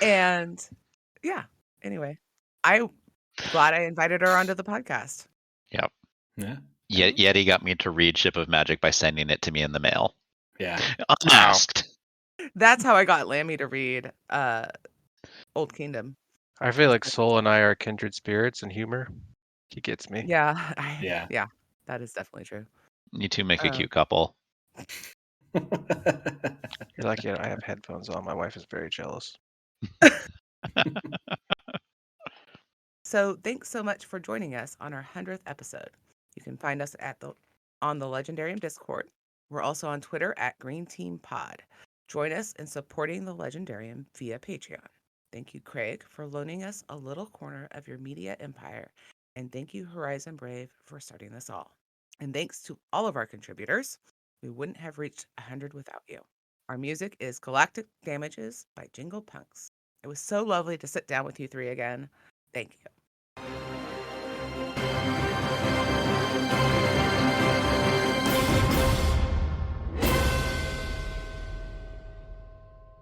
And yeah, anyway, I'm glad I invited her onto the podcast. Yep. Yeah. Yeti got me to read Ship of Magic by sending it to me in the mail. Yeah. Unasked. That's how I got Lammy to read Old Kingdom. I feel like Soul and I are kindred spirits in humor. He gets me. Yeah, Yeah. that is definitely true. You two make a cute couple. You're lucky I have headphones on. My wife is very jealous. So thanks so much for joining us on our 100th episode. You can find us on the Legendarium Discord. We're also on Twitter at Green Team Pod. Join us in supporting the Legendarium via Patreon. Thank you, Craig, for loaning us a little corner of your media empire. And thank you, Horizon Brave, for starting this all. And thanks to all of our contributors. We wouldn't have reached 100 without you. Our music is Galactic Damages by Jingle Punks. It was so lovely to sit down with you three again. Thank you.